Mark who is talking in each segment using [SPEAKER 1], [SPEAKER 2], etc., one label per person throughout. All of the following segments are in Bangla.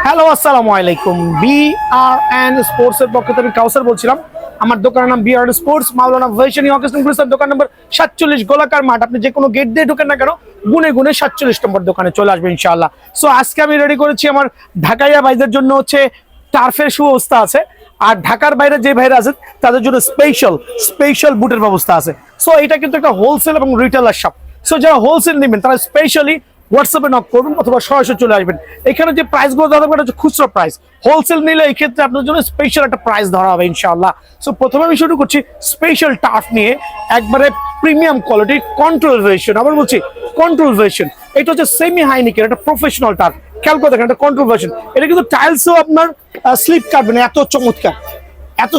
[SPEAKER 1] হ্যালো আসসালামু আলাইকুম। বিআরএন স্পোর্টস এর পক্ষ থেকে আমি কাউসার বলছিলাম। আমার দোকানের নাম বিআরএন স্পোর্টস, মাওলানা ভাইশানী অকেশন প্লেসের দোকান নম্বর 47 গোলাকার মাঠ। আপনি যে কোনো গেট দিয়ে ঢোকেন না কেন, গুনে গুনে 47 নম্বর দোকানে চলে আসবেন ইনশাআল্লাহ। সো আজকে আমি রেডি করেছি আমার ঢাকাইয়া ভাইদের জন্য হচ্ছে টার্ফের সুব্যবস্থা আছে, আর ঢাকার বাইরে যে ভাইরা আছেন তাদের জন্য স্পেশাল বুটের ব্যবস্থা আছে। সো এটা কিন্তু একটা হোলসেল এবং রিটেলার শপ। সো যারা হোলসেল নেবেন তারা স্পেশালি হোয়াটসঅ্যাপে নক করবেন অথবা সরাসরি চলে আসবেন। এখানে যে প্রাইসগুলো দেওয়া হবে এটা হচ্ছে খুচরা প্রাইস। হোলসেল নিলে এই ক্ষেত্রে আপনার জন্য স্পেশাল একটা প্রাইস ধরা হবে ইনশাআল্লাহ। সো প্রথমে আমি শুরু করছি স্পেশাল টার্ফ নিয়ে, একবারে প্রিমিয়াম কোয়ালিটি কন্ট্রোল ভার্সন। আবার বলছি কন্ট্রোল ভার্সন। এটা হচ্ছে সেমি হাইনিকের একটা প্রফেশনাল টার্ফ। খেয়াল করে দেখেন, এটা কন্ট্রোল ভার্সন। এটা কিন্তু টাইলসও আপনার স্লিপ কাটবে না, এত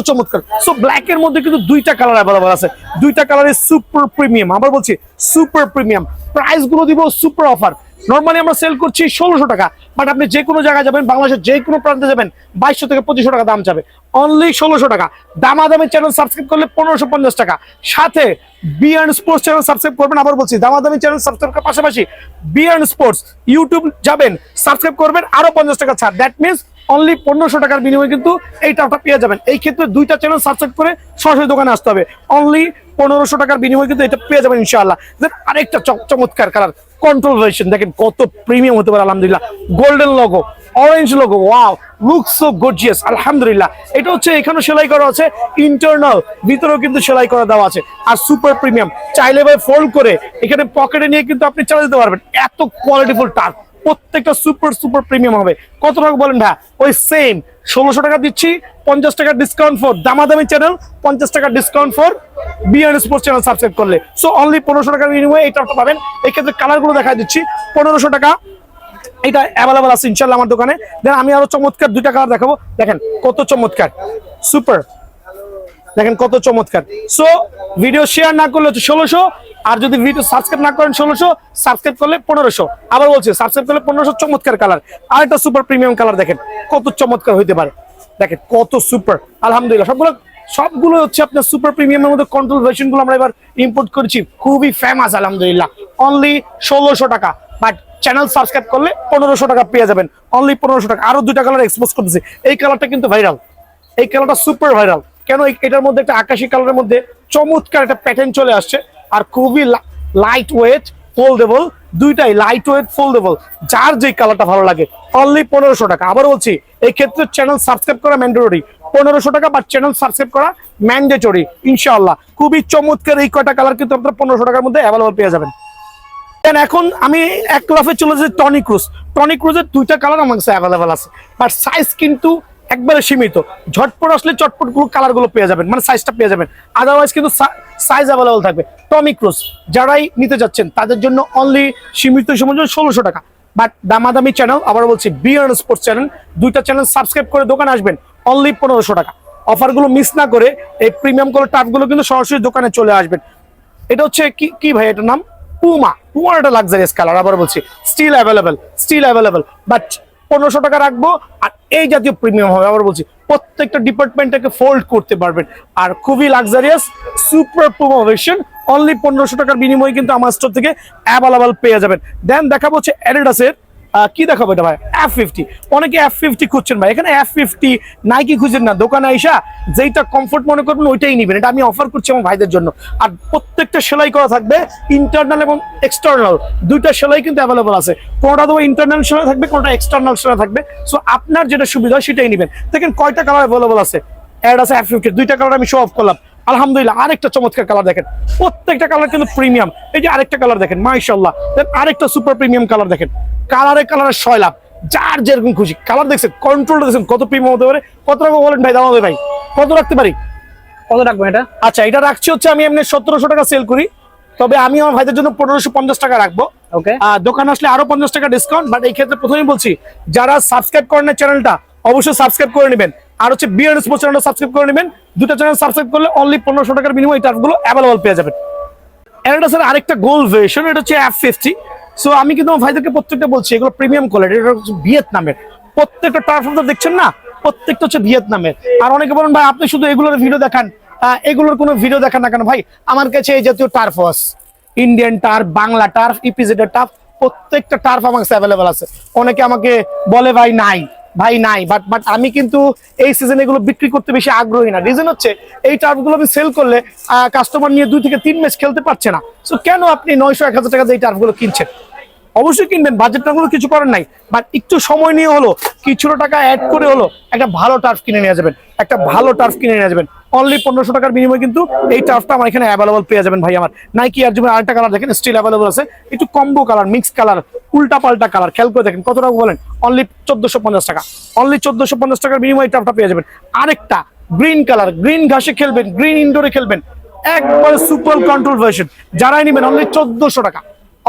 [SPEAKER 1] চমৎকার। সো ব্ল্যাক এর মধ্যে কিন্তু দুইটা কালার অ্যাভেলেবল আছে, দুইটা কালারে সুপার প্রিমিয়াম। আবার বলছি সুপার প্রিমিয়াম। প্রাইস গুলো দিব সুপার অফার। নর্মালি আমরা সেল করছি 1600 টাকা, বাট আপনি যে কোনো জায়গায় যাবেন, বাংলাদেশের যে কোনো প্রান্তে যাবেন, 2200 থেকে 2500 টাকা দাম যাবে। অনলি 1600 টাকা। দামাদামি চ্যানেল সাবস্ক্রাইব করলে 1550 টাকা। সাথে বিআরএন স্পোর্টস চ্যানেল সাবস্ক্রাইব করবেন। আবার বলছি দামাদামি চ্যানেল সাবস্ক্রাইব করার পাশাপাশি বিআরএন স্পোর্টস ইউটিউব যাবেন, সাবস্ক্রাইব করবেন, আরো 50 টাকা ছাড়। দ্যাট মিনস অনলি 1500 টাকার বিনিময়ে কিন্তু এই টাকা পেয়ে যাবেন। এই ক্ষেত্রে দুইটা চ্যানেল সাবস্ক্রাইব করে সরাসরি দোকানে আসতে হবে। অনলি 1500 টাকার বিনিময়ে কিন্তু এটা পেয়ে যাবেন ইনশাআল্লাহ। দেন আরেকটা চমৎকার কালার কন্ট্রোল ভার্সন, দেখেন কত প্রিমিয়াম হতে পারে আলহামদুলিল্লাহ। Golden logo, orange logo, wow looks so gorgeous আলহামদুলিল্লাহ। এটা হচ্ছে এখানে সেলাই করা আছে, ইন্টারনাল ভিতরেও কিন্তু সেলাই করা দেওয়া আছে। আর সুপার প্রিমিয়াম, চাইলে ভাই ফোল্ড করে এখানে পকেটে নিয়ে কিন্তু আপনি চালিয়ে দিতে পারবেন। এত কোয়ালিটিফুল টার্ফ, প্রত্যেকটা সুপার প্রিমিয়াম হবে। কত টাকা বলেন ভাই? ওই সেম 1600 টাকা দিচ্ছি, 50 টাকা ডিসকাউন্ট ফর দামাদামি চ্যানেল, 50 টাকা discount for BRN sports channel subscribe করলে। সো অনলি 1500 টাকার বিনিময়ে এই টাকা পাবেন। এই ক্ষেত্রে কালারগুলো দেখা দিচ্ছি। 1500 টাকা এটা অ্যাভেলেবল আছে ইনশাআল্লাহ আমার দোকানে। দেন আমি আরো চমৎকার দুইটা কালার দেখাবো। দেখেন কত চমৎকার, সুপার, দেখেন কত চমৎকার। সো ভিডিও শেয়ার না করলে হচ্ছে 1600, আর যদি ভিডিও সাবস্ক্রাইব না করেন 1600, সাবস্ক্রাইব করলে 1500। আবার বলছি সাবস্ক্রাইব করলে 1500। চমৎকার কালার। আর একটা সুপার প্রিমিয়াম কালার, দেখেন কত চমৎকার হইতে পারে। দেখেন কত সুপার আলহামদুলিল্লাহ। সবগুলো হচ্ছে আপনার সুপার প্রিমিয়ামের মধ্যে কন্ট্রোল ভার্সন গুলো আমরা এবার ইম্পোর্ট করেছি, খুবই ফেমাস আলহামদুলিল্লাহ। অনলি 1600 টাকা, বাট চ্যানেল সাবস্ক্রাইব করলে 1500 টাকা পেয়ে যাবেন। অনলি 1500 টাকা। আরো দুইটা কালার এক্সপোজ করতেছি। এই কালারটা কিন্তু ভাইরাল, এই কালারটা সুপার ভাইরাল। কেন? এটার মধ্যে একটা আকাশী কালারের মধ্যে চমৎকার একটা প্যাটার্ন চলে আসছে, আর খুবই লাইট ওয়েট ফোল্ডেবল। দুইটাই লাইট ওয়েট ফোল্ডেবল, যার যে কালারটা ভালো লাগে। অনলি 1500 টাকা। আবার বলছি এই ক্ষেত্রে চ্যানেল সাবস্ক্রাইব করা ম্যান্ডেটরি। 1500 টাকা, বাট চ্যানেল সাবস্ক্রাইব করা ম্যান্ডেটরি ইনশাআল্লাহ। খুবই চমৎকার এই কয়টা কালার কিন্তু আপনারা 1500 টাকার মধ্যে অ্যাভেলেবল পেয়ে যাবেন। এখন আমি এক লাফে চলে যাই টনিক ক্রুজের দুইটা কালার আমার কাছে অ্যাভেলেবল আছে, বাট সাইজ কিন্তু একবারে সীমিত। ঝটপট আসলে চটপট কালার গুলো পেয়ে যাবেন, মানে সাইজটা পেয়ে যাবেন। আদারওয়াইজ কিন্তু সাইজ অ্যাভেলেবল থাকবে। টনিক ক্রুজ যারাই নিতে যাচ্ছেন তাদের জন্য অনলি সীমিত সময় 1600 টাকা, বাট দামাদামি চ্যানেল। আবার বলছি বিআরএন স্পোর্টস চ্যানেল, দুইটা চ্যানেল সাবস্ক্রাইব করে দোকানে আসবেন। অনলি 1500 টাকা। অফার গুলো মিস না করে এই প্রিমিয়াম কালার টার্ফ গুলো কিন্তু সরাসরি দোকানে চলে আসবেন। এটা হচ্ছে কি ভাই, এটার নাম পুমার একটা লাক্সারিয়াস কালার। আবার বলছি স্টিল অ্যাভেলেবেল, বাট 1500 টাকা রাখবো। আর এই জাতীয় প্রিমিয়াম হবে। আবার বলছি প্রত্যেকটা ডিপার্টমেন্টটাকে ফোল্ড করতে পারবেন, আর খুবই luxurious super Puma version. Only 1500 টাকার বিনিময়ে কিন্তু আমার স্টোর থেকে অ্যাভেলেবল পেয়ে যাবেন। দেন দেখাবো হচ্ছে অ্যাডিডাসের কি দেখাবো এটা ভাই, F50। অনেকে F50 খুঁজছেন ভাই, এখানে F50 নাইকি খুঁজছেন না, দোকানে আইসা যেটা কমফোর্ট মনে করবেন ওইটাই নেবেন। এটা আমি অফার করছি আমার ভাইদের জন্য। আর প্রত্যেকটা সেলাই করা থাকবে, ইন্টারনাল এবং এক্সটার্নাল দুইটা সেলাই কিন্তু অ্যাভেলেবল আছে। কোনটা তো ইন্টারনাল সেলাই থাকবে, কোনটা এক্সটার্নাল সেলাই থাকবে। সো আপনার যেটা সুবিধা হয় সেটাই নেবেন। দেখেন কয়টা কালার অ্যাভেলেবল আছে। অ্যাডিডাস F50 দুইটা কালার আমি শো অফ করলাম আলহামদুলিল্লাহ। আরেকটা চমৎকার কালার দেখেন, প্রত্যেকটা কালার কিন্তু প্রিমিয়াম। এই যে আরেকটা কালার দেখেন মাশাআল্লাহ। দেন আরেকটা সুপার প্রিমিয়াম কালার দেখেন, কালারে ছয়লাভ, যার যেরকম খুশি কালার দেখছেন। কন্ট্রোলটা দেখছেন কত প্রিমিয়াম হতে পারে। কত টাকা বলেন ভাই দাম হবে ভাই? কত রাখতে পারি?
[SPEAKER 2] কত রাখবো এটা?
[SPEAKER 1] আচ্ছা এটা রাখছি হচ্ছে আমি এমনি 1700 টাকা সেল করি, তবে আমি আমার ভাইদের জন্য 1550 টাকা রাখবো।
[SPEAKER 2] ওকে,
[SPEAKER 1] দোকান আসলে আরো 50 টাকা ডিসকাউন্ট। বাট এই ক্ষেত্রে প্রথমেই বলছি যারা সাবস্ক্রাইব করেন না চ্যানেলটা অবশ্যই সাবস্ক্রাইব করে নেবেন। আর হচ্ছে বিআরএন স্পোর্টস চ্যানেলটা সাবস্ক্রাইব করে নেবেন। দুটো চ্যানেল সাবস্ক্রাইব করলে অনলি 1500 টাকার বিনিময়ে এই টার্ফগুলো অ্যাভেলেবল পেয়ে যাবেন। অ্যাডিডাসের আরেকটা গোল্ড ভার্সন, এটা হচ্ছে F50। সো আমি কিন্তু আমার ভাইদেরকে প্রত্যেকটা বলছি এগুলো প্রিমিয়াম কোয়ালিটি। এটা হচ্ছে ভিয়েতনামের প্রত্যেকটা টার্ফ দেখছেন না, প্রত্যেকটা হচ্ছে ভিয়েতনামের। আর অনেকে বলেন ভাই আপনি শুধু এগুলোর ভিডিও দেখান, এগুলোর কোনো ভিডিও দেখান না কেন ভাই? আমার কাছে এই জাতীয় টার্ফ আছে, Indian turf, Bangla turf, EPZ turf, প্রত্যেকটা টার্ফ আমার কাছে অ্যাভেলেবল আছে। অনেকে আমাকে বলে ভাই নাই, ভাই নাই, বাট আমি কিন্তু এই সিজনে এগুলো বিক্রি করতে বেশি আগ্রহী না। রিজন হচ্ছে এই টার্ফগুলো আমি সেল করলে কাস্টমার নিয়ে 2 থেকে 3 ম্যাচ খেলতে পারছে না। সো কেন আপনি 900-1000 টাকা দিয়ে এই টার্ফগুলো কিনছেন? অবশ্যই কিনবেন, বাজেটটা গুলো কিছু করার নাই, বাট একটু সময় নিয়ে হলো, কিছুটা টাকা অ্যাড করে হলো একটা ভালো টার্ফ কিনে নিয়ে যাবেন, একটা ভালো টার্ফ কিনে নিয়ে যাবেন। অনলি 1500 টাকার বিনিময়ে কিন্তু এই টার্ফটা আমার এখানে অ্যাভেলেবল পেয়ে যাবেন ভাই। আমার নাইকি এয়ার জুমের আরেকটা কালার দেখেন স্টিল অ্যাভেলেবল আছে, একটু কম্বো কালার, মিক্স কালার, উল্টা পাল্টা কালার, খেয়াল করে দেখেন কত টাকা বলেন, অনলি 1450 টাকা। অনলি 1450 টাকার বিনিময়ে এই টার্ফটা পেয়ে যাবেন। আরেকটা গ্রিন কালার, গ্রিন ঘাসে খেলবেন, গ্রিন ইনডোরে খেলবেন, একবার সুপার কন্ট্রোল ভার্সন, যারাই নেবেন অনলি 1400 টাকা।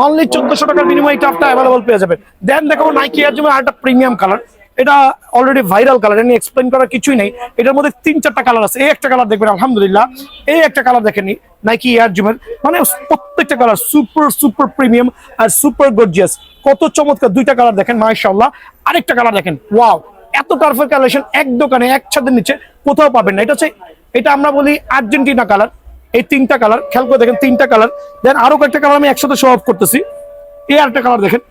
[SPEAKER 1] অনলি 1400 টাকার বিনিময়ে এই টার্ফটা অ্যাভেলেবল পেয়ে যাবেন। দেন দেখো নাইকি এয়ার জুমের আরেকটা প্রিমিয়াম কালার, এটা অলরেডি ভাইরাল কালার, এটা নিয়ে এক্সপ্লেন করার কিছুই নেই। এটার মধ্যে 3-4টা কালার আছে। এই একটা কালার দেখবেন আলহামদুলিল্লাহ, এই একটা কালার দেখেনি নাইকি এয়ার জুমের, মানে প্রত্যেকটা কালার সুপার সুপার প্রিমিয়াম আর সুপার গর্জিয়াস, কত চমৎকার। 2টা কালার দেখেন মাশাআল্লাহ। আরেকটা কালার দেখেন, ওয়াও, এত টার্ফের কালেকশন এক দোকানে এক ছাদের নিচে কোথাও পাবেন না। এটা হচ্ছে, এটা আমরা বলি আর্জেন্টিনা কালার। এই 3টা কালার খেয়াল করে দেখেন, 3টা কালার। দেন আরো কয়েকটা কালার আমি একসাথে শো অফ করতেছি। এই আরেকটা কালার দেখেন,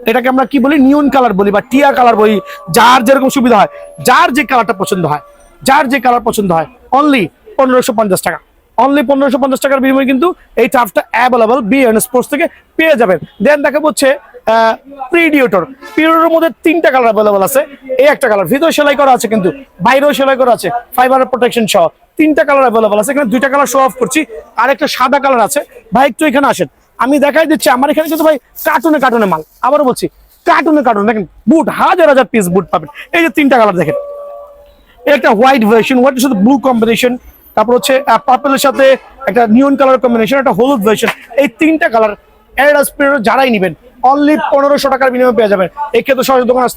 [SPEAKER 1] এটাকে আমরা কি বলি, নিয়ন কালার বলি বা টিয়া কালার বলি, যার যেরকম সুবিধা হয়, যার যে কালারটা পছন্দ হয়, যার যে কালার পছন্দ হয়। অনলি 1550 টাকা। অনলি 1550 টাকার বিনিময়ে কিন্তু এই টার্ফটা অ্যাভেলেবল বিএন স্পোর্টস থেকে পেয়ে যাবেন। দেন দেখাবো হচ্ছে প্রিডিয়েটর। প্রিডিয়েটরের মধ্যে 3টা কালার অ্যাভেলেবল আছে। এই একটা কালার ভিতরে সেলাই করা আছে, কিন্তু বাইরেও সেলাই করা আছে, ফাইবারের প্রোটেকশন সহ 3টা কালার অ্যাভেলেবল আছে। এখানে 2টা কালার শো অফ করছি, আর একটা সাদা কালার আছে। ভাই একটু এখানে আসেন, আমি দেখাই দিচ্ছি। আমার এখানে কিন্তু ভাই কার্টুনে কার্টুনে মাল, আবারও বলছি কার্টুনে কার্টুন। দেখেন বুট, হাজার হাজার পিস বুট পাবেন। এই যে 3টা কালার দেখেন, একটা হোয়াইট ভার্সন, হোয়াইটের সাথে ব্লু কম্বিনেশন, তারপর হচ্ছে পার্পলের সাথে একটা নিয়ন কালার কম্বিনেশন, একটা হলুদ ভার্সন। এই 3টা কালার অ্যাডিডাস প্রিডিয়েটর যারাই নেবেন অনলি 1500 টাকার বিনিময়ে পেয়ে যাবেন। এই ক্ষেত্রে সরাসরি দোকানে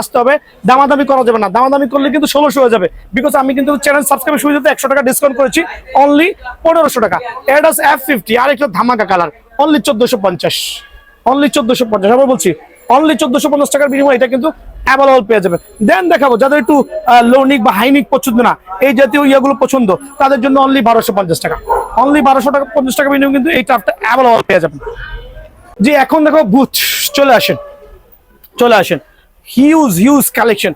[SPEAKER 1] আসতে হবে, দামাদামি করা যাবে না। দামাদামি করলে কিন্তু 1600 হয়ে যাবে, বিকজ আমি কিন্তু চ্যানেল সাবস্ক্রাইবের সুবিধাতে 100 টাকা ডিসকাউন্ট করেছি। অনলি 1500 টাকা। অ্যাডিডাস F50 আর একটা ধামাকা কালার, অনলি 1450। অনলি 1450, আবার বলছি অনলি 1450 টাকার বিনিময়ে এটা কিন্তু অ্যাভেলেবল পেয়ে যাবেন। দেন দেখাবো যাদের একটু লোনিক বা হাইনিক পছন্দ না, এই জাতীয় ইয়াগুলো পছন্দ, তাদের জন্য অনলি 1250 টাকা। অনলি 1250 টাকা বিনিময়ে কিন্তু এই টার্ফটা অ্যাভেলেবল পেয়ে যাবেন। যে এখন দেখো বুট, চলে আসেন, চলে আসেন, হিউজ হিউজ কালেকশন,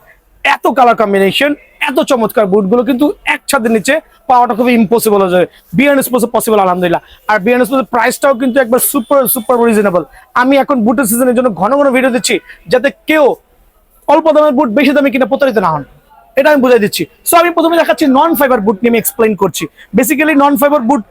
[SPEAKER 1] এত কালার কম্বিনেশন, এত চমৎকার বুটগুলো কিন্তু এক ছাদের নিচে পাওয়াটা খুবই ইম্পসিবল হয়ে যাবে। বিএন স্পোর্টসে পসিবল আলহামদুলিল্লাহ। আর বিএন স্পোর্টসের প্রাইসটাও কিন্তু একবার সুপার সুপার রিজনেবল। আমি এখন বুটের সিজনের জন্য ঘন ঘন ভিডিও দিচ্ছি, যাতে কেউ অল্প দামের বুট বেশি দামে কিনে প্রতারিত না হন, এটা আমি বুঝাই দিচ্ছি। সো আমি প্রথমে দেখাচ্ছি নন ফাইবার বুট নিয়ে আমি এক্সপ্লেইন করছি। বেসিক্যালি নন ফাইবার বুট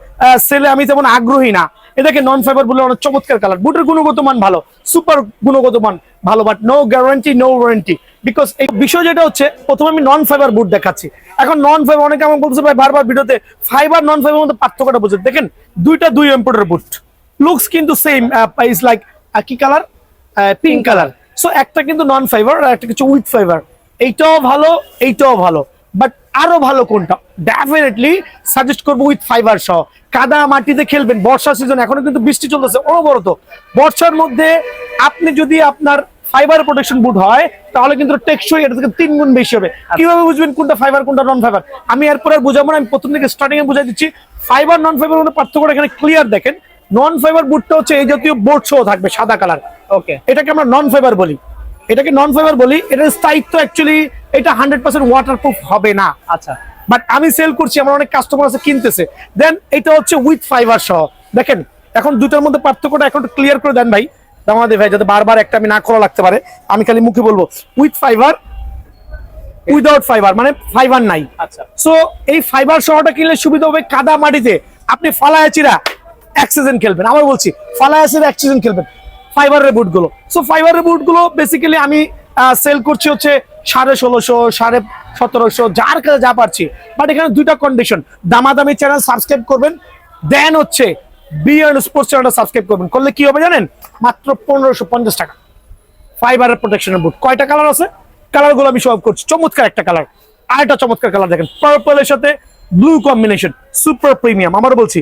[SPEAKER 1] সেলে আমি তেমন আগ্রহী না। এটাকে নন ফাইবার বলে অনেক চমৎকার কালার, বুটের গুণগত মান ভালো, সুপার গুণগত মান ভালো, but no guarantee no warranty. Because এই বিষয় যেটা হচ্ছে, প্রথমে আমি নন ফাইবার বুট দেখাচ্ছি। এখন নন ফাইবার, অনেকে আমাকে বলছে ভাই বারবার ভিডিওতে, ফাইবার নন ফাইবার মধ্যে পার্থক্যটা বুঝে দেখেন। 2টা 2 ইম্পোর্টের বুট, লুকস কিন্তু সেম, ইজ লাইক কি কালার, পিঙ্ক কালার। সো একটা কিন্তু নন ফাইবার আর একটা কিছু উইথ ফাইবার। এইটাও ভালো, এইটাও ভালো, বাট আরো ভালো কোনটা, ডেফিনেটলি সাজেস্ট করবো উইথ ফাইবার সহ। কাদা মাটিতে খেলবেন, বর্ষা সিজন, এখনো কিন্তু বৃষ্টি চলতেছে অনবরত। বর্ষার মধ্যে আপনি যদি আপনার ফাইবার প্রোটেকশন বুট হয়, তাহলে কিন্তু টেকসই এটা থেকে 3 গুণ বেশি হবে। কিভাবে বুঝবেন কোনটা ফাইবার কোনটা নন ফাইবার? আমি এরপর আর বুঝাবো না, আমি প্রথম থেকে স্টার্টিং এ বুঝাই দিচ্ছি। ফাইবার নন ফাইবার মধ্যে পার্থক্যটা এখানে ক্লিয়ার দেখেন। নন ফাইবার বুটটা হচ্ছে এই জাতীয় বোর্ড সহ থাকবে, সাদা কালার। ওকে, এটাকে আমরা নন ফাইবার বলি, এটাকে নন ফাইবার বলি। এটার স্থায়িত্ব অ্যাকচুয়ালি এটা 100% ওয়াটারপ্রুফ হবে না। আচ্ছা, বাট আমি সেল করছি, আমার অনেক কাস্টমার আছে কিনতেছে। দেন এটা হচ্ছে উইথ ফাইবার সহ। দেখেন এখন 2টার মধ্যে পার্থক্যটা এখন ক্লিয়ার করে দেন ভাই, আমাদের ভাই, যাতে বারবার একটা আমি না খোলা লাগতে পারে। আমি খালি মুখে বলবো উইথ ফাইবার, উইদাউট ফাইবার, মানে ফাইবার নাই। আচ্ছা, সো এই ফাইবার সহটা কিনলে সুবিধা হবে, কাদা মাটিতে আপনি ফালায়া চিরা এক সিজন খেলবেন। আবার বলছি, ফালায়া চিরা এক সিজন খেলবেন ফাইবারের বুটগুলো। সো ফাইবারের বুটগুলো বেসিক্যালি আমি সেল করছি হচ্ছে 1650, 1750, যার কাছে যা পারছি। বাট এখানে 2টা কন্ডিশন, দামাদামি চ্যানেল সাবস্ক্রাইব করবেন, দেন হচ্ছে বিএন স্পোর্টস চ্যানেলটা সাবস্ক্রাইব করবেন। করলে কি হবে জানেন? মাত্র 1550 টাকা ফাইবারের প্রোটেকশনের বুট। কয়টা কালার আছে, কালারগুলো আমি সব করছি। চমৎকার একটা কালার, আর একটা চমৎকার কালার দেখেন, পার্পলের সাথে ব্লু কম্বিনেশন, সুপার প্রিমিয়াম। আমারও বলছি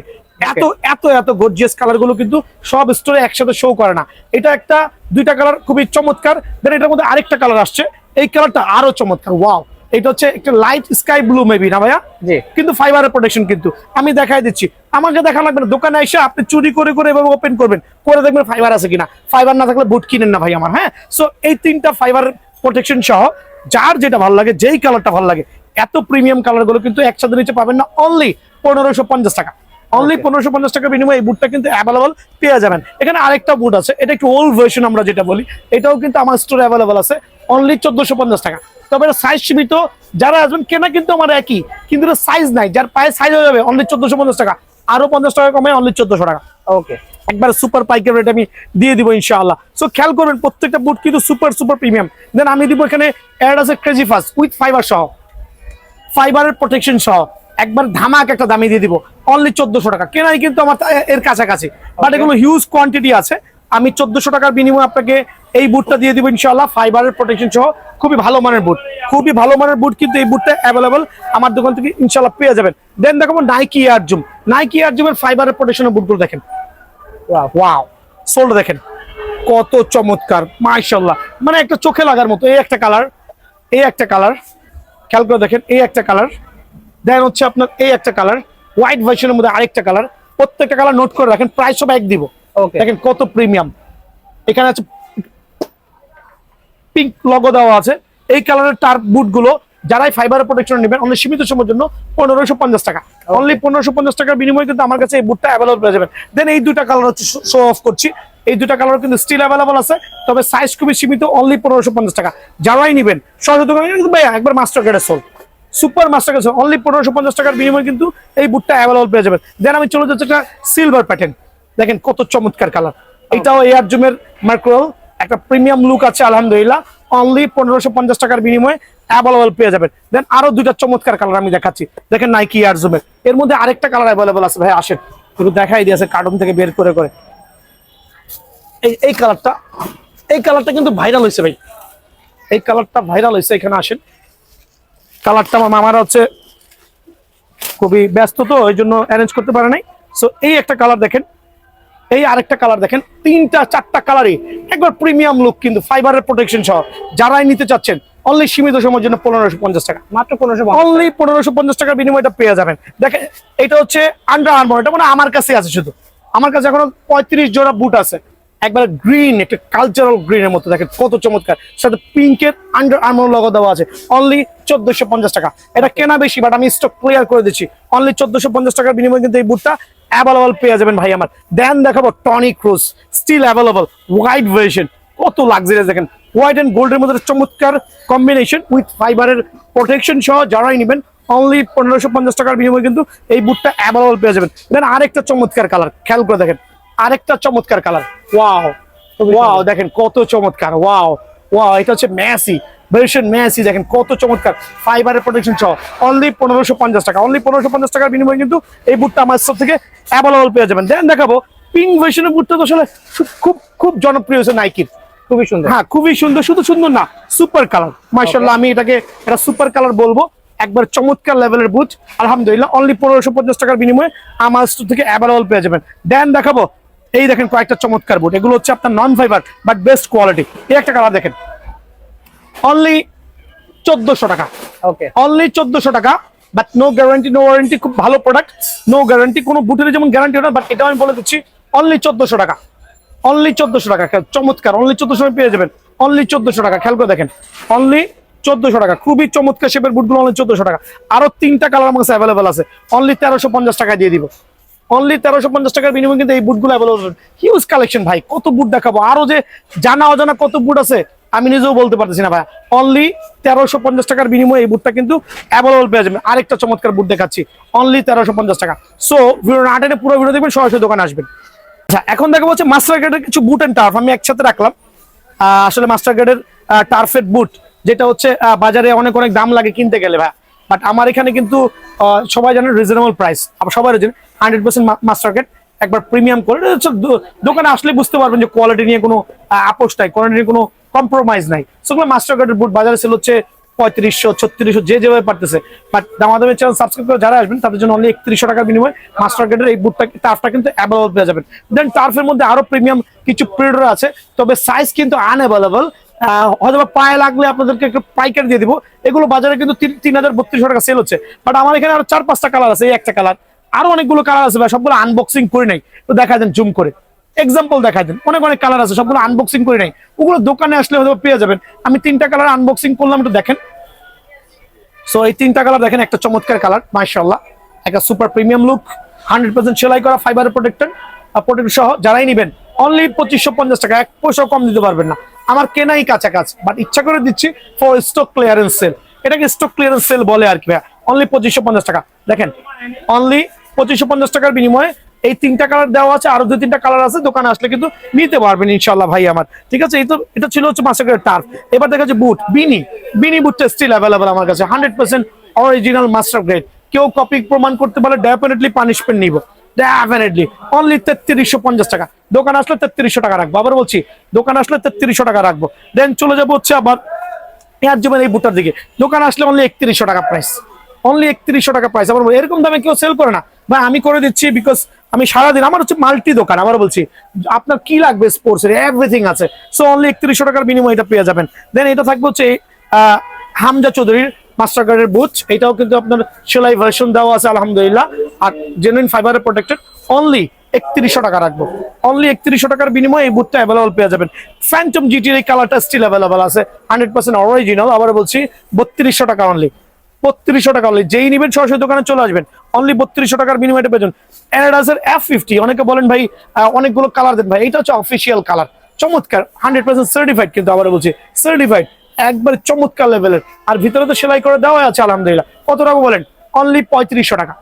[SPEAKER 1] এত এত এত গর্জিয়াস কালার গুলো কিন্তু সব স্টোরে একসাথে শো করে না। এটা একটা 2টা কালার খুবই চমৎকার। দেন এটার মধ্যে আরেকটা কালার আসছে, এই কালারটা আরো চমৎকার, ওয়াও। এটা হচ্ছে একটা লাইট স্কাই ব্লু মেবি না ভাইয়া, কিন্তু ফাইবারের প্রোটেকশন। কিন্তু আমি দেখাই দিচ্ছি, আমাকে দেখা লাগবে না, দোকানে এসে আপনি চুরি করে করে এভাবে ওপেন করবেন, করে দেখবেন ফাইবার আছে কিনা। ফাইবার না থাকলে বুট কিনেন না ভাই আমার। হ্যাঁ, সো এই 3টা ফাইবার প্রোটেকশন সহ যার যেটা ভালো লাগে, যেই কালারটা ভালো লাগে, এত প্রিমিয়াম কালার গুলো কিন্তু একসাথে নিচে পাবেন না, অনলি 1550 টাকা। অনলি 1550 টাকার বিনিময়ে এই বুটটা কিন্তু অ্যাভেলেবল পেয়ে যাবেন। এখানে আরেকটা বুট আছে, এটা একটু ওল্ড ভার্সন আমরা যেটা বলি, এটাও কিন্তু আমার স্টোরে অ্যাভেলেবল আছে অনলি 1450 টাকা। তবে এটা সাইজ সীমিত, যারা আসবেন কেনা কিন্তু আমার একই, কিন্তু সাইজ নাই, যার পায়ে সাইজ হয়ে যাবে অনলি 1450 টাকা, আরো 50 টাকা কমে অনলি 1400 টাকা।
[SPEAKER 2] ওকে,
[SPEAKER 1] একবার সুপার পাইকারি রেট আমি দিয়ে দিব ইনশাআল্লাহ। সো খেয়াল করবেন প্রত্যেকটা বুট কিন্তু সুপার সুপার প্রিমিয়াম। দেন আমি দিব এখানে অ্যাড আছে ক্রেজি ফাস্ট উইথ ফাইবার সহ, ফাইবারের প্রোটেকশন সহ, একবার ধামাক একটা দামি দিয়ে দিব অনলি 1400 টাকা। কেনাই কিন্তু আমার এর কাছাকাছি, বাট এগুলো হিউজ কোয়ান্টিটি আছে। আমি 1400 টাকার বিনিময়ে আপনাকে এই বুটটা দিয়ে দিব ইনশাআল্লাহ, ফাইবারের প্রোটেকশন সহ, খুবই ভালো মানের বুট, খুবই ভালো মানের বুট কিন্তু এই বুটটা অ্যাভেলেবল আমার দোকান থেকে ইনশাআল্লাহ পেয়ে যাবেন। দেন দেখাবো Nike Air Zoom, Nike Air জুমের ফাইবারের প্রোটেকশনের বুটগুলো দেখেন, ওয়াও, সোলটা দেখেন কত চমৎকার মাশাআল্লাহ, মানে একটা চোখে লাগার মতো। এই একটা কালার, এই একটা কালার, খেয়াল করে দেখেন, এই একটা কালার, দেন হচ্ছে আপনার এই একটা কালার, হোয়াইট ভার্সনের মধ্যে আরেকটা কালার, প্রত্যেকটা কালার নোট করে রাখেন, প্রাইস সব এক দিব।
[SPEAKER 2] ওকে,
[SPEAKER 1] দেখেন কত প্রিমিয়াম, এখানে আছে পিঙ্ক লগো দেওয়া আছে। এই কালারের টার্প বুট গুলো যারাই ফাইবারের প্রোটেকশন নেবেন অনলি সীমিত সময়ের জন্য 1550 টাকা, অনলি 1550 টাকার বিনিময়ে কিন্তু আমার কাছে এই বুটটা অ্যাভেলেবল পেয়ে যাবেন। দেন এই দুটা কালার হচ্ছে শো অফ করছি, এই দুটা কালার কিন্তু স্টিল অ্যাভেলেবল আছে, তবে সাইজ খুবই সীমিত, অনলি 1550 টাকা। যারাই নেবেন সরাসরি দোকানে ভাইয়া একবার মাস্টার কার্ডের সোল, সুপার মাস্টার কার্ড অনলি 1550 টাকার বিনিময়ে কিন্তু এই বুটটা অ্যাভেলেবল পেয়ে যাবেন। দেন আমি চলে যাচ্ছি একটা সিলভার প্যাটার্ন, দেখেন কত চমৎকার কালার, এটাও এয়ার জুমের মার্কোয়েল, একটা প্রিমিয়াম লুক আছে আলহামদুলিল্লাহ, অনলি 1550 টাকার বিনিময়ে অ্যাভেলেবল পেয়ে যাবেন। দেন আরো দুইটা চমৎকার কালার আমি দেখাচ্ছি, দেখেন নাইকি এয়ার জুমের, এর মধ্যে আরেকটা কালার অ্যাভেলেবল আছে ভাই, আসেন একটু দেখাই দিয়েছে কার্টুন থেকে বের করে করে। এই কালারটা, এই কালারটা কিন্তু ভাইরাল হয়েছে ভাই, এই কালারটা ভাইরাল হয়েছে, এখানে আসেন। কালারটা আমার মামারা হচ্ছে খুবই ব্যস্ত, তো ওই জন্য অ্যারেঞ্জ করতে পারে নাই। সো এই একটা কালার দেখেন, এই আরেকটা কালার দেখেন, তিনটা চারটা কালারই একবার প্রিমিয়াম লুক কিন্তু ফাইবারের প্রোটেকশন সহ। যারাই নিতে চাচ্ছেন অনলি সীমিত সময়ের জন্য 1550 টাকা,
[SPEAKER 2] মাত্র 1550,
[SPEAKER 1] অনলি 1550 টাকার বিনিময়ে এটা পেয়ে যাবেন। দেখেন এটা হচ্ছে আন্ডার আর্মার, এটা মানে আমার কাছে আছে, শুধু আমার কাছে এখন 35 জোড়া বুট আছে, একবার গ্রিন, একটা কালচারাল গ্রিনের মতো, দেখেন কত চমৎকার, সাথে পিঙ্কের আন্ডার আর্মার লগো দেওয়া আছে, অনলি 1450 টাকা। এটা কেনা বেশি, বাট আমি স্টক ক্লিয়ার করে দিচ্ছি, অনলি 1450 টাকার বিনিময়ে কিন্তু এই বুটটা অ্যাভেলেবল পেয়ে যাবেন ভাই আমার। দেন দেখাবো Toni Kroos, still available white version, কত লাক্সারিয়াস, দেখেন হোয়াইট এন্ড গোল্ডের মধ্যে চমৎকার কম্বিনেশন উইথ ফাইবারের প্রোটেকশন সহ। যারাই নেবেন অনলি 1550 টাকার বিনিময়ে কিন্তু এই বুটটা অ্যাভেলেবল পেয়ে যাবেন। দেন আরেকটা চমৎকার কালার, খেয়াল করে দেখেন, আরেকটা চমৎকার কালার, ওয়াও ওয়াও, দেখেন কত চমৎকার, ওয়াও ওয়াও, এটা হচ্ছে মেসি ভার্সন, মেসি দেখেন কত চমৎকার, ফাইবারের প্রোটেকশন সহ, অনলি 1550 টাকা, অনলি 1550 টাকার বিনিময়ে কিন্তু এই বুটটা আমার সব থেকে অ্যাভেলেবল পেয়ে যাবেন। দেন দেখাবো পিঙ্ক ভার্সনের বুটটা, তো আসলে খুব খুব জনপ্রিয় হয়েছে নাইকির,
[SPEAKER 2] খুবই সুন্দর,
[SPEAKER 1] হ্যাঁ খুবই সুন্দর, শুধু সুন্দর না, সুপার কালার মাশাআল্লাহ, আমি এটাকে একটা সুপার কালার বলবো, একবার চমৎকার লেভেলের বুট আলহামদুলিল্লাহ, অনলি 1550 টাকার বিনিময়ে আমার স্টোর থেকে অ্যাভেলেবল পেয়ে যাবেন। দেন দেখাবো এই দেখেন কয়েকটা চমৎকার বুট, এগুলো হচ্ছে আপনার নন ফাইবার বাট বেস্ট কোয়ালিটি। এই একটা কালার দেখেন, অনলি 1400 টাকা,
[SPEAKER 2] ওকে,
[SPEAKER 1] অনলি 1400 টাকা, but no guarantee no warranty, খুব ভালো প্রোডাক্ট, নো গ্যারান্টি, কোনো বুটের যেমন গ্যারান্টি না, বাট এটা আমি বলে দিচ্ছি অনলি 1400 টাকা, অনলি 1400 টাকা, চমৎকার, অনলি 1400 পেয়ে যাবেন, অনলি 1400 টাকা, খেয়াল করে দেখেন, অনলি 1400 টাকা, খুবই চমৎকার শেপের বুটগুলো অনলি 1400 টাকা। আরো তিনটা কালার আমার কাছে অ্যাভেলেবল আছে, অনলি 1350 টাকা দিয়ে দিব, অনলি 1350 টাকার বিনিময়ে কিন্তু এই বুটগুলো অ্যাভেলেবল। হিউজ কালেকশন ভাই, কত বুট দেখাবো, আরো যে জানা অজানা কত বুট আছে আমি নিজেও বলতে পারতেছি না ভাই। অনলি 1350 টাকার বিনিময়ে এই বুটটা কিন্তু অ্যাভেলেবল পেয়ে যাবেন। আরেকটা চমৎকার বুট দেখাচ্ছি, অনলি 1350 টাকা। সো ভিডিও না টেনে পুরো ভিডিও দেখবেন, সরাসরি দোকানে আসবেন। আচ্ছা, এখন দেখা হচ্ছে মাস্টার গ্রেডের কিছু বুট এন্ড টার্ফ আমি একসাথে রাখলাম। আসলে মাস্টার গ্রেডের টার্ফের বুট যেটা হচ্ছে বাজারে অনেক অনেক দাম লাগে কিনতে গেলে ভাই, বাট আমার এখানে কিন্তু সবাই জানেন রিজনেবল প্রাইস, সবাই জানেন 100% মাস্টার গ্রেড, একবার প্রিমিয়াম করে দোকানে আসলে বুঝতে পারবেন যে কোয়ালিটি নিয়ে কোনো আপোষ নাই, কোয়ালিটি নিয়ে কোনো কম্প্রোমাইজ নাই। সেগুলো মাস্টার গ্রেডের বুট বাজারে সেল হচ্ছে 3500 3600, যে যেভাবে পারতেছে, বাট দামাদামের চ্যানেল সাবস্ক্রাইব করে যারা আসবেন তাদের জন্য অনলি 3100 টাকার বিনিময়ে মাস্টার গ্রেডের এই বুটটা টার্ফটা কিন্তু অ্যাভেলেবল পেয়ে যাবেন। দেন টার্ফের মধ্যে আরো প্রিমিয়াম কিছু প্রিডার আছে, তবে সাইজ কিন্তু আনঅ্যাভেলেবল, হয়তো পায়ে লাগলে আপনাদেরকে একটু পাইকারি দিয়ে দিব। এগুলো বাজারে কিন্তু 3200 টাকা সেল হচ্ছে, বাট আমার এখানে আরো 4-5টা কালার আছে, এই একটা কালার, আরো অনেকগুলো কালার আছে ভাই, সবগুলো আনবক্সিং করে নাই, তো দেখা যান জুম করে, এক্সাম্পল দেখাই দেন, অনেক অনেক কালার আছে, সবগুলো আনবক্সিং করে নাই, ওগুলো দোকানে আসলে হয়তো পেয়ে যাবেন। আমি 3টা কালার আনবক্সিং করলাম, একটু দেখেন। সো এই 3টা কালার দেখেন, একটা চমৎকার কালার মাশাআল্লাহ, একটা সুপার প্রিমিয়াম লুক, 100% সেলাই করা, ফাইবার প্রোটেক্টর সহ যারাই নেবেন অনলি 2550 টাকা, 1 পয়সাও কম দিতে পারবেন না। আমার কেনাই কাছাকাছি, বাট ইচ্ছা করে দিচ্ছি ফর স্টক ক্লিয়ারেন্স সেল। এটাকে স্টক ক্লিয়ারেন্স সেল বলে আর কি ভাই। অনলি 2550 টাকা দেখেন, অনলি 2550 টাকার বিনিময়ে এই 3টা কালার দেওয়া আছে, আরো 2-3টা কালার আছে, দোকানে আসলে কিন্তু নিতে পারবেন ইনশাআল্লাহ ভাই আমার। ঠিক আছে, এই তো এটা ছিল হচ্ছে মাস্টার গ্রেড টার্ফ। এবার দেখা যাচ্ছে বুট, বিনি বুটটা স্টিল অ্যাভেলেবল আমার কাছে, 100% অরিজিনাল মাস্টার গ্রেড। কেউ কপি প্রমাণ করতে পারলে ডেফিনেটলি পানিশমেন্ট নিব, ডেফিনেটলি। অনলি 3350 টাকা, দোকান আসলে 3300 টাকা রাখবো, আবার বলছি দোকান আসলে 3300 টাকা রাখবো। দেন চলে যাবো হচ্ছে আবার এয়ার জমের এই বুটটার দিকে, দোকান আসলে অনলি 3100 টাকা প্রাইস, অনলি 3100 টাকা প্রাইস। আবার এরকম দামে কেউ সেল করে না ভাই, আমি করে দিচ্ছি বিকজ আমি সারাদিন, আমার হচ্ছে মাল্টি দোকান। আবার বলছি আপনার কি লাগবে স্পোর্টস এর এভরিথিং আছে। সো অনলি 3100 টাকার বিনিময়ে এটা পেয়ে যাবেন। দেন এটা থাকবে হচ্ছে হামজা চৌধুরীর মাস্টার কার্ডের বুট, এটাও কিন্তু আপনার সেলাই ভার্সন দেওয়া আছে আলহামদুলিল্লাহ, আর জেনুইন ফাইবারের প্রোটেক্টেড। অনলি 3100 টাকা রাখবো, অনলি 3100 টাকার বিনিময়ে এই বুটটা অ্যাভেলেবল পেয়ে যাবেন। ফ্যান্টম জিটির এই কালারটা স্টিল অ্যাভেলেবল আছে, 100% অরিজিনাল। আবার বলছি 3200 টাকা অনলি, 3200 টাকা অনলি। যেই নিবেন সরাসরি দোকানে চলে আসবেন, অনলি 3200 টাকার বিনিময়ে পেয়ে যাবেন। অ্যাডিডাসের F50, অনেকে বলেন ভাই অনেকগুলো কালার দেন ভাই, এটা হচ্ছে অফিসিয়াল কালার, চমৎকার 100% সার্টিফাইড, কিন্তু আবার বলছি সার্টিফাইড একবার চমৎকার লেভেলের, আর ভিতরে তো সেলাই করে দেওয়া আছে আলহামদুলিল্লাহ। কত টাকা বলেন? অনলি 3500 টাকা।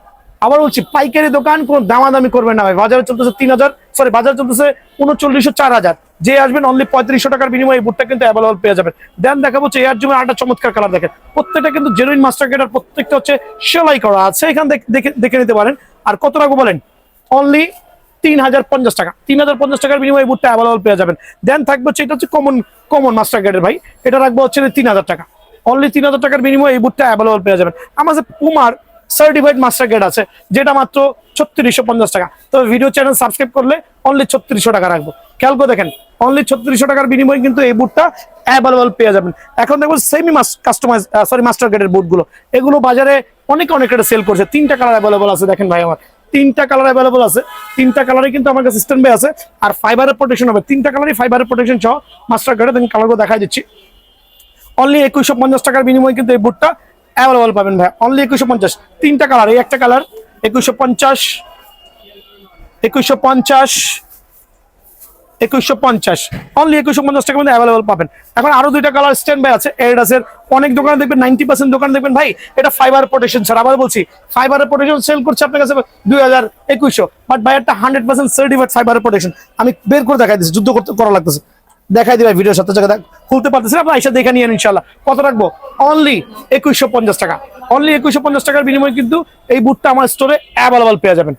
[SPEAKER 1] আবার বলছি পাইকারি দোকান, কোন দামাদামি করবেন না ভাই। বাজারে চলতেছে 3000, সরি বাজারে চলতেছে 3900, 4000। যে আসবেন অনলি 3500 টাকার বিনিময়ে এই বুটটা কিন্তু অ্যাভেলেবল পেয়ে যাবেন। দেন দেখাবো হচ্ছে এয়ার জুমের আরেকটা চমৎকার কালার দেখেন, প্রত্যেকটা কিন্তু জেনুইন মাস্টার গ্রেড, আর প্রত্যেকটা হচ্ছে সেলাই করা আছে, এখান দেখে নিতে পারেন। আর কত টাকা বলেন? অনলি 3050 টাকা, 3050 টাকার বিনিময়ে এই বুটটা অ্যাভেলেবল পেয়ে যাবেন। দেন থাকবে হচ্ছে এটা হচ্ছে কমন মাস্টার গ্রেডের ভাই, এটা রাখবো হচ্ছে 3000 টাকা, অনলি 3000 টাকার বিনিময়ে এই বুটটা অ্যাভেলেবল পেয়ে যাবেন। আমার কাছে পুমার সার্টিফাইড মাস্টার গ্রেড আছে, যেটা মাত্র 3650 টাকা। তবে ভিডিও চ্যানেল সাবস্ক্রাইব করলে অনলি 3600 টাকা রাখবো। খেয়াল করে দেখেন, অনলি 3600 টাকার বিনিময়ে কিন্তু এই বুটটা অ্যাভেলেবল পেয়ে যাবেন। এখন দেখবো সেমি কাস্টমাইজ মাস্টার গ্রেডের বুটগুলো, এগুলো বাজারে অনেক রেটে সেল করছে। 3টা কালার অ্যাভেলেবল আছে দেখেন ভাই, আমার 3টা কালার অ্যাভেলেবল আছে, 3টা কালারে কিন্তু আমার কাছে স্ট্যান্ড বাই আছে, আর ফাইবারের প্রোটেকশন হবে। 3টা কালারই ফাইবারের প্রোটেকশন সহ মাস্টার গ্রেডের। দেখেন কালারগুলো দেখাই দিচ্ছি। অনলি 2150 টাকার বিনিময়ে কিন্তু এই বুটটা অ্যাভেলেবল পাবেন ভাই, অনলি 2150। 3টা কালার, এই একটা কালার 2150, 2150, অনলি 2150 টাকার মধ্যে অ্যাভেলেবল পাবেন। এখন আরো 2টা কালার স্ট্যান্ড বাই আছে এডিডাসের। অনেক দোকানে দেখবেন 90% দোকানে দেখবেন ভাই এটা ফাইবার প্রোটেকশন ছাড়া। আবার বলছি ফাইবারের প্রোটেকশন সেল করছে আপনার কাছে 2000-2100, বাট ভাই একটা 100% সার্টিফাইড ফাইবারের প্রোটেকশন। আমি বের করে দেখাই দিচ্ছি, যুদ্ধ করা লাগতেছে, দেখাই দিই ভাই ভিডিওর সাথে জায়গা খুলতে পারতেছি না, আপনার এসে দেখে নিয়ে ইনশাল্লাহ। কত রাখবো? অনলি 2150 টাকা, অনলি 2150 টাকার বিনিময়ে কিন্তু এই বুটটা আমার স্টোরে অ্যাভেলেবল পেয়ে যাবেন।